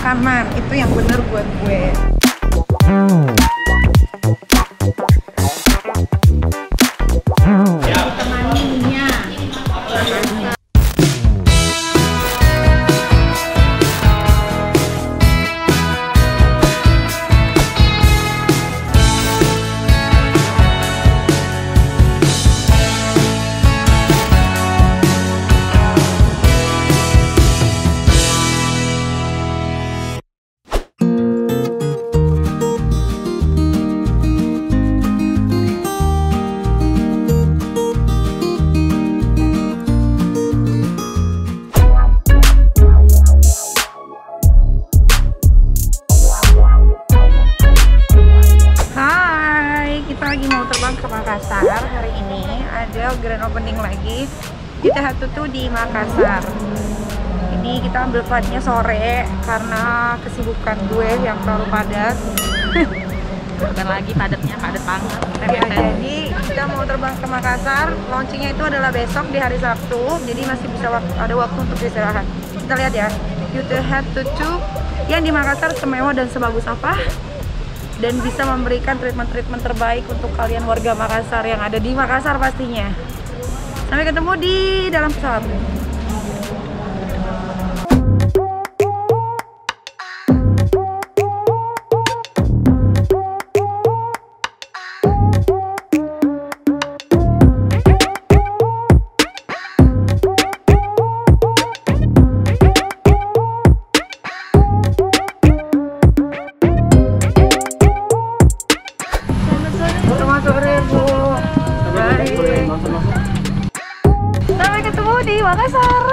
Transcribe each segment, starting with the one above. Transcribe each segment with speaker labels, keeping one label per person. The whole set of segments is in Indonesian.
Speaker 1: makanan, itu yang bener buat gue. Ke Makassar hari ini ada grand opening lagi di TH2 di Makassar. Ini kita ambil flightnya sore karena kesibukan gue yang terlalu padat.
Speaker 2: Bukan lagi padatnya, padat banget.
Speaker 1: Ya, jadi kita mau terbang ke Makassar. Launchingnya itu adalah besok di hari Sabtu, jadi masih bisa ada waktu untuk istirahat. Kita lihat ya, TH2 yang di Makassar semewah dan sebagus apa, dan bisa memberikan treatment-treatment terbaik untuk kalian warga Makassar yang ada di Makassar pastinya. Sampai ketemu di dalam pesawat. Sampai ketemu di Makassar.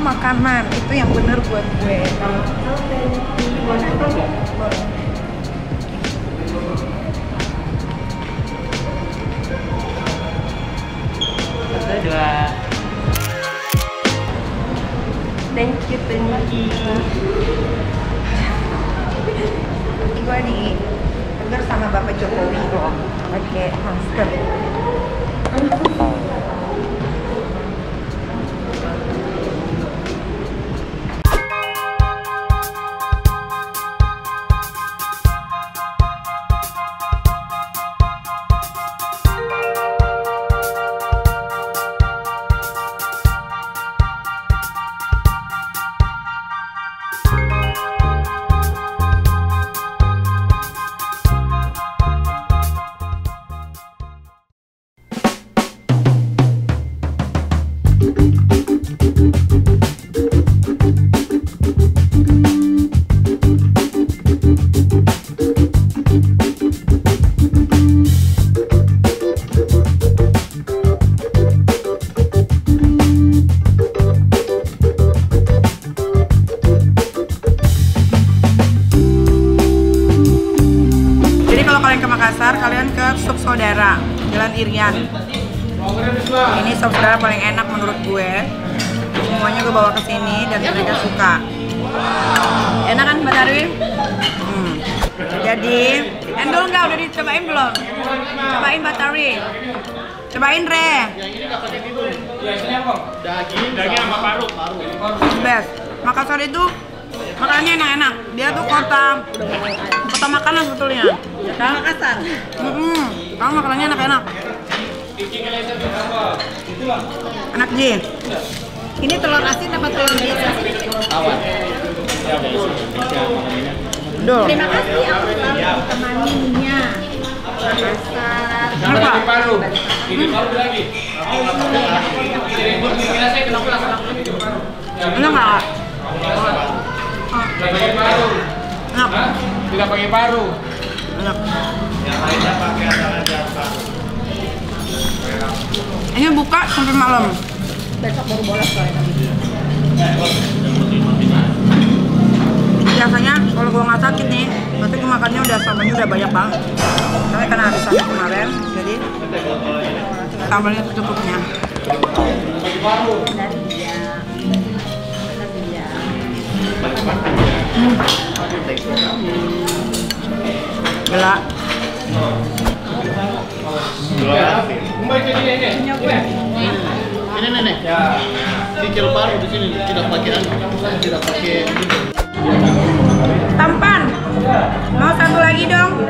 Speaker 1: Makanan itu yang bener buat gue. Thank you. Gue denger sama Bapak Jokowi loh, pakai masker. Makassar, kalian ke Sop Saudara, Jalan Irian. Ini sop saudara paling enak menurut gue. Semuanya gue bawa ke sini dan mereka suka. Enak kan Mbak Tarwi? Jadi, endol nggak? Udah dicobain belum? Cobain Mbak Tarwi. Cobain Re.
Speaker 3: Daging sama paru.
Speaker 1: Best. Makassar itu makanannya enak-enak. Dia tuh kota makanan sebetulnya.
Speaker 2: Makassar.
Speaker 1: Kamu makanannya enak-enak. Enak Ji.
Speaker 2: Ini telur asin apa telur biasa sih?
Speaker 3: Awan.
Speaker 2: Terima kasih aku selalu temaninya. Makassar.
Speaker 1: Kenapa?
Speaker 3: Paru. Ini paru lagi.
Speaker 1: Enak nggak?
Speaker 3: paru.
Speaker 1: Enak.
Speaker 3: Yang lainnya pakai adangan dan paru.
Speaker 1: Ini buka sampai malam.
Speaker 2: Besok baru bolos soalnya.
Speaker 1: Biasanya kalau gua nggak sakit nih, berarti gua makannya udah sambalnya udah banyak banget. Tapi karena habis sakit kemarin, jadi sambalnya secukupnya. Gila.
Speaker 4: Ini nenek. Ya. Kikil paru di sini tidak pakai tidak pakai.
Speaker 1: Tampan. Mau satu lagi dong?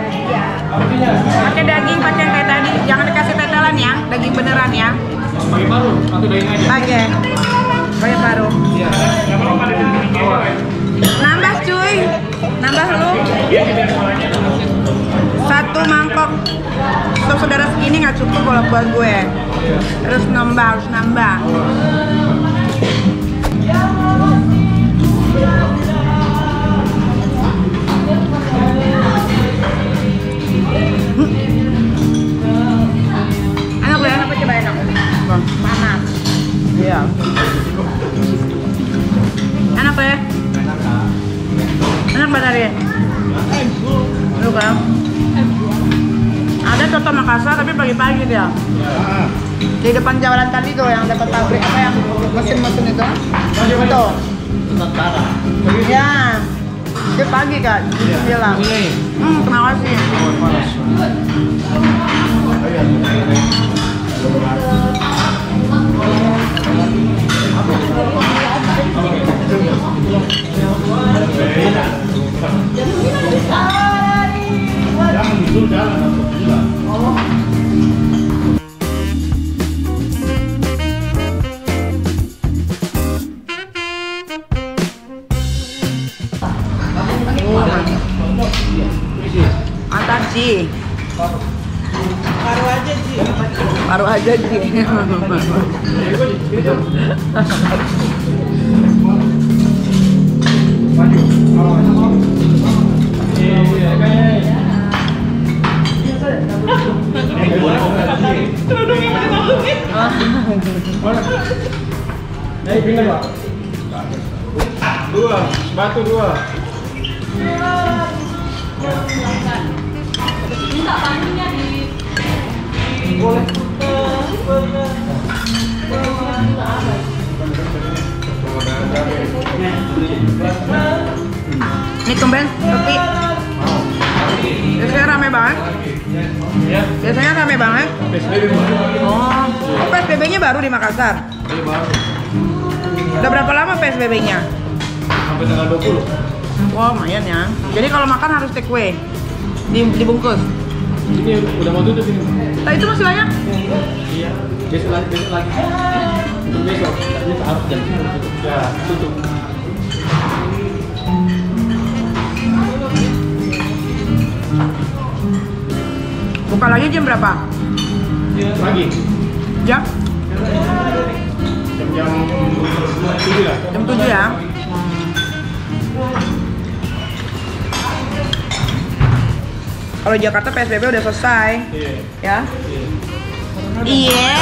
Speaker 1: Pakai daging, pakai yang kayak tadi. Jangan dikasih tetelan ya, daging beneran ya.
Speaker 3: Pakai paru atau daging aja?
Speaker 1: Pakai paru.
Speaker 3: Iya. Yang mau pada daging aja.
Speaker 1: Nambah cuy. Nambah lu. Satu mangkok. Untuk saudara segini nggak cukup kalau buat gue. Harus nambah. Enak ya?
Speaker 2: Apa coba enak? Panas.
Speaker 1: Iya. Enak ya? Enak banget ya? Lu kan? Ada soto Makassar tapi pagi-pagi dia. Di depan jalan tadi tuh yang dekat pabrik apa yang mesin-mesin itu? Itu.
Speaker 4: Tentara.
Speaker 1: Ya. Dia pagi kan? Bilang. Terima kasih. Mantap Ji. Paru aja Ji.
Speaker 3: Dua, batu dua.
Speaker 2: Minta tamunya di
Speaker 1: Ini tumben sepi. Biasanya rame banget. Biasanya rame banget.
Speaker 3: PSBB baru.
Speaker 1: Oh, PSBB-nya baru di Makassar.
Speaker 3: Iya baru.
Speaker 1: Udah berapa lama PSBB-nya?
Speaker 3: Sampai tanggal 20.
Speaker 1: Wah, lumayan ya. Jadi kalau makan harus take away. Dibungkus.
Speaker 3: Ini udah mau tutup ini.
Speaker 1: Nah, itu masih banyak.
Speaker 3: Iya. Besok lagi. Untuk besok. Ini harus jam 10 tutup. Ya, tutup.
Speaker 1: Buka lagi jam berapa?
Speaker 3: Pagi.
Speaker 1: Jam?
Speaker 3: Jam 7 lah.
Speaker 1: Jam 7 ya. Kalau Jakarta PSBB udah selesai.
Speaker 3: Iya.
Speaker 1: Ya. Iya.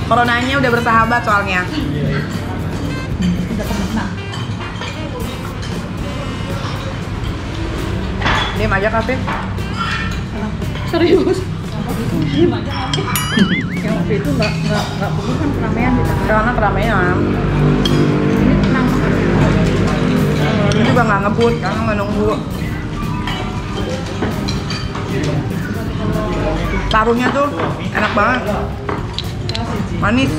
Speaker 1: Coronanya udah bersahabat soalnya. Diam aja Kafin.
Speaker 2: serius. Yang waktu itu nggak perlu kan keramaian di tengah.
Speaker 1: Karena keramaian.
Speaker 2: Ini tenang.
Speaker 1: Ini juga nggak ngebut karena menunggu. Parunya tuh enak banget. Manis.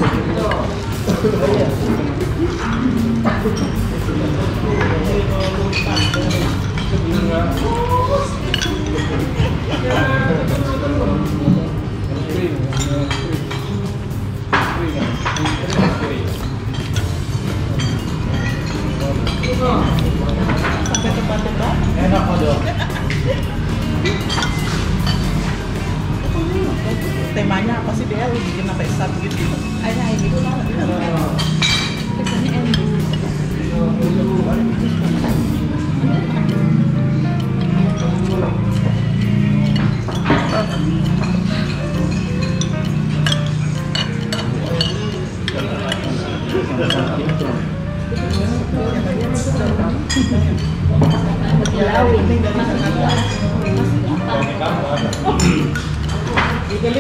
Speaker 3: Enak aja.
Speaker 5: Temanya apa sih dia? Lu bikin apa satu gitu?
Speaker 2: Ada gitu lah. Kesannya enak.
Speaker 5: Dibeli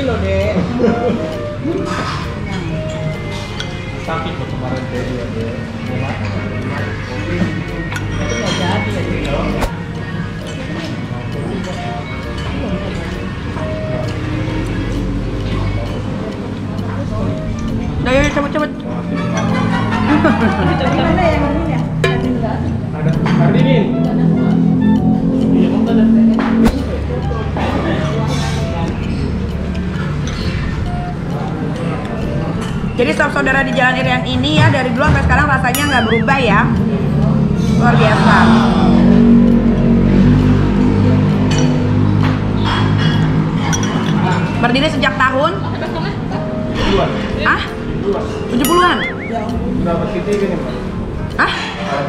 Speaker 5: loh, Dek.
Speaker 3: Sakit tuh kemarin dia.
Speaker 5: Itu nggak jadi ya, Dek.
Speaker 1: Udah yuk cepet-cepet.
Speaker 5: Mana yang ini ya?
Speaker 3: Ada Ardinin. Iya, mau ada.
Speaker 1: Jadi saudara di Jalan Irian ini ya dari dulu sampai sekarang rasanya nggak berubah ya. Luar biasa. Berdiri sejak tahun? Ah? 70-an?
Speaker 3: Berapa ketiga nih, Pak?
Speaker 1: Hah?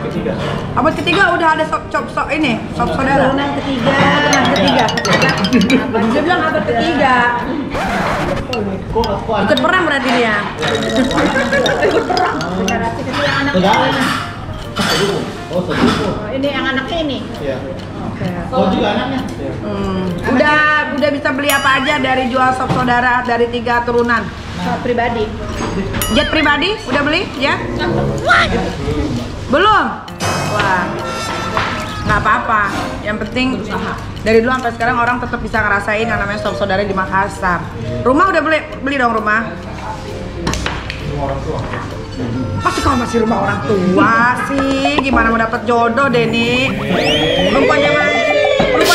Speaker 3: Ketiga.
Speaker 1: Abad ketiga udah ada sop ini, sop saudara.
Speaker 5: Turunan ketiga.
Speaker 1: Dia bilang abad ketiga. Ikut perang berarti dia.
Speaker 5: Generasi kecil yang anak
Speaker 3: Oh, seduku.
Speaker 5: ini yang anaknya ini.
Speaker 3: Iya. Oh, juga anaknya. Iya.
Speaker 1: Udah bisa beli apa aja dari jual sop saudara dari 3 turunan.
Speaker 5: Pribadi.
Speaker 1: Jet pribadi udah beli ya? Belum? Wah, nggak apa-apa. Yang penting dari dulu sampai sekarang orang tetap bisa ngerasain yang namanya sop saudara di Makassar. Rumah udah beli dong rumah?
Speaker 3: Semua orang tua.
Speaker 1: Pasti kalau masih rumah orang tua sih, gimana mau dapet jodoh Denny? Perempuan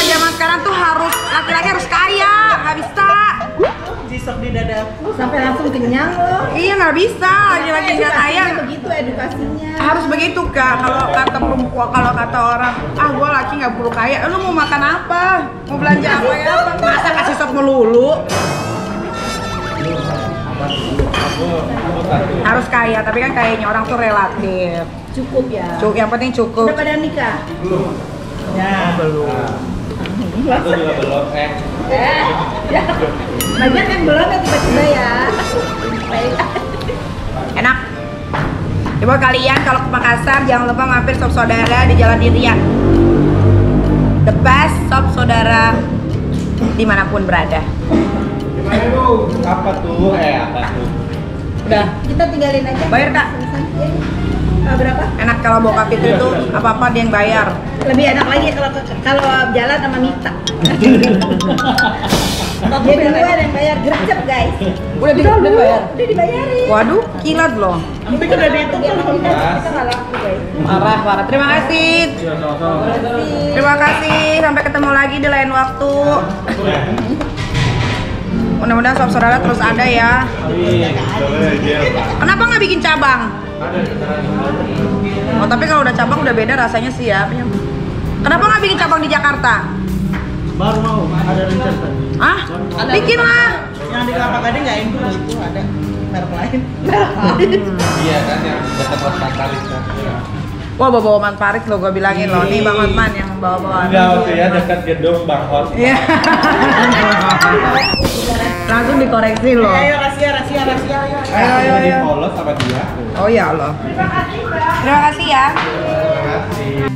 Speaker 1: zaman sekarang tuh harus laki-laki harus kaya, nggak bisa.
Speaker 5: Jisok di dadaku sampai langsung kenyang loh.
Speaker 1: Iya nggak bisa, laki-laki nggak kaya.
Speaker 5: Begitu edukasinya.
Speaker 1: Harus begitu kak. Kalau kata orang, gua laki nggak perlu kaya. Lu mau makan apa? Mau belanja apa ya? Masa kasih sop melulu? Harus kaya, tapi kan kayaknya orang tuh relatif.
Speaker 5: Cukup ya.
Speaker 1: Yang penting cukup.
Speaker 5: Udah pada nikah?
Speaker 3: Belum.
Speaker 5: Ya.
Speaker 3: Belum. Aku juga belum.
Speaker 5: Ya. Banyak yang belum ya tiba-tiba ya.
Speaker 1: Enak. Coba kalian kalau ke Makassar jangan lupa mampir sop saudara di Jalan Irian. The best sop saudara dimanapun berada.
Speaker 3: Apa tuh? Apa tuh?
Speaker 1: Udah.
Speaker 5: Kita tinggalin aja.
Speaker 1: Bayar kak.
Speaker 5: Berapa?
Speaker 1: Enak kalau bokap itu apa-apa dia yang bayar.
Speaker 5: Lebih enak lagi kalau jalan sama Mita. Dia duluan yang bayar, gercep guys.
Speaker 1: Udah dibayar?
Speaker 5: Udah dibayarin.
Speaker 1: Waduh, kilat loh.
Speaker 5: Tapi kan udah dihitung kan kita nggak laku guys.
Speaker 1: Parah. Terima kasih. Terima kasih. Sampai ketemu lagi di lain waktu. Mudah-mudahan sop saudara terus ada ya. Kenapa nggak bikin cabang? Oh tapi kalau udah cabang udah beda rasanya sih ya. Kenapa nggak bikin cabang di Jakarta?
Speaker 3: Baru mau ada rencana.
Speaker 1: Ah, bikin lah.
Speaker 5: Yang di Kelapa Gading nggak itu ada merek lain.
Speaker 3: Iya kan yang dekat Hotman Paris kan.
Speaker 1: Wah bawa Man Paris lo gue bilangin loh. Nih Bang Hotman yang bawa.
Speaker 3: Enggak waktu ya dekat gedung Bang Hot.
Speaker 1: Iya. Langsung dikoreksi loh.
Speaker 5: Ayo rahasia.
Speaker 1: Ayo.
Speaker 3: Di follow sama dia.
Speaker 1: Oh ya Allah. Terima kasih ya.
Speaker 3: Terima kasih.